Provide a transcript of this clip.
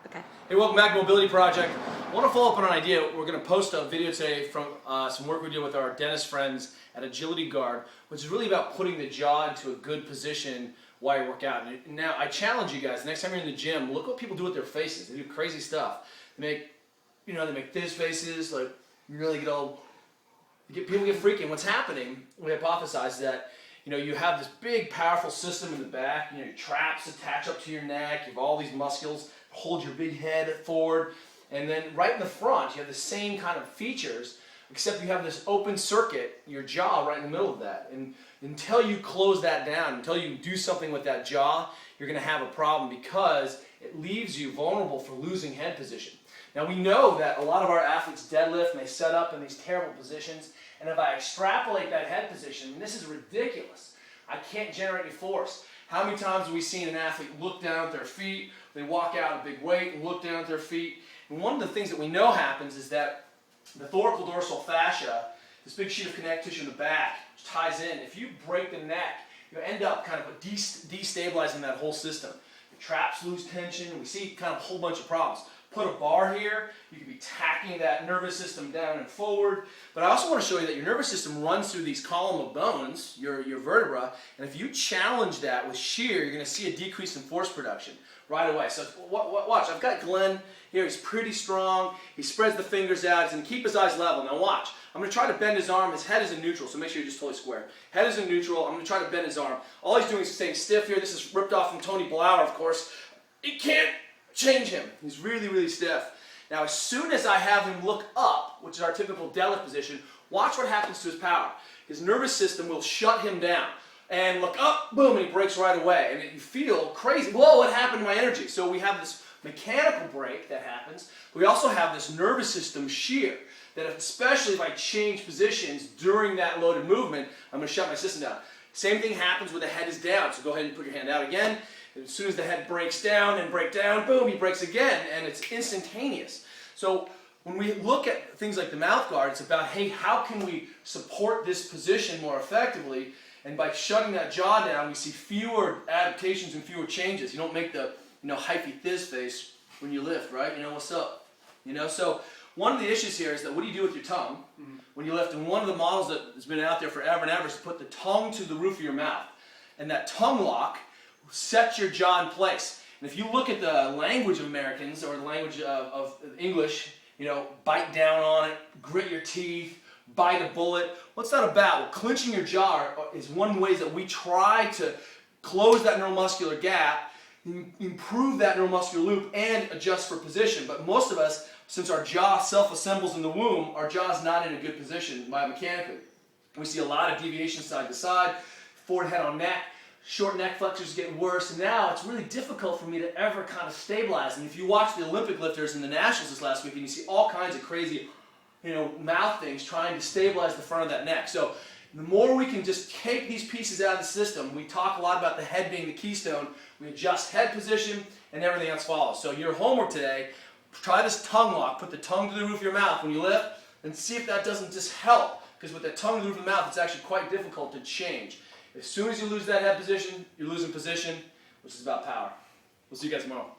Okay. Hey, welcome back to Mobility Project. I want to follow up on an idea. We're going to post a video today from some work we did with our dentist friends at Agility Guard, which is really about putting the jaw into a good position while you work out. And now, I challenge you guys, next time you're in the gym, look what people do with their faces. They do crazy stuff. They make this faces, like, you really get all, people get freaky. And what's happening, we hypothesize that, you have this big, powerful system in the back. Your traps attach up to your neck. You have all these muscles hold your big head forward. And then right in the front, you have the same kind of features, except you have this open circuit, your jaw right in the middle of that. And until you close that down, until you do something with that jaw, you're going to have a problem because it leaves you vulnerable for losing head position. Now we know that a lot of our athletes deadlift and they set up in these terrible positions. And if I extrapolate that head position, and this is ridiculous, I can't generate any force. How many times have we seen an athlete look down at their feet, they walk out a big weight and look down at their feet? And one of the things that we know happens is that the thoracodorsal fascia, this big sheet of connective tissue in the back, which ties in, if you break the neck, you end up kind of destabilizing that whole system. The traps lose tension, we see kind of a whole bunch of problems. Put a bar here, you could be tacking that nervous system down and forward. But I also want to show you that your nervous system runs through these column of bones, your vertebra, and if you challenge that with shear, you're going to see a decrease in force production right away. So watch, I've got Glenn here, he's pretty strong, he spreads the fingers out, he's going to keep his eyes level. Now watch, I'm going to try to bend his arm, his head is in neutral, so make sure you're just totally square. Head is in neutral, I'm going to try to bend his arm. All he's doing is staying stiff here, this is ripped off from Tony Blauer, of course. You can't change him. He's really, really stiff. Now, as soon as I have him look up, which is our typical deadlift position, watch what happens to his power. His nervous system will shut him down. And look up, boom, and he breaks right away. And you feel crazy. Whoa, what happened to my energy? So we have this mechanical break that happens. We also have this nervous system shear that especially if I change positions during that loaded movement, I'm going to shut my system down. Same thing happens when the head is down. So go ahead and put your hand out again. As soon as the head breaks down and break down, boom, he breaks again, and it's instantaneous. So when we look at things like the mouth guard, it's about, hey, how can we support this position more effectively? And by shutting that jaw down, we see fewer adaptations and fewer changes. You don't make the, hyphy thiz face when you lift, right? What's up? So one of the issues here is that what do you do with your tongue when you lift? And one of the models that has been out there forever and ever is to put the tongue to the roof of your mouth. And that tongue lock sets your jaw in place. And if you look at the language of Americans or the language of English, bite down on it, grit your teeth, bite a bullet. What's that about? Well, clenching your jaw is one of the ways that we try to close that neuromuscular gap, improve that neuromuscular loop, and adjust for position. But most of us, since our jaw self-assembles in the womb, our jaw is not in a good position biomechanically. We see a lot of deviation side to side, forward head on neck. Short neck flexors get worse, and now it's really difficult for me to ever kind of stabilize. And if you watch the Olympic lifters in the Nationals this last week, and you see all kinds of crazy, mouth things trying to stabilize the front of that neck. So the more we can just take these pieces out of the system, we talk a lot about the head being the keystone, we adjust head position, and everything else follows. So your homework today, try this tongue lock, put the tongue to the roof of your mouth when you lift, and see if that doesn't just help. Because with the tongue to the roof of the mouth, it's actually quite difficult to change. As soon as you lose that head position, you're losing position, which is about power. We'll see you guys tomorrow.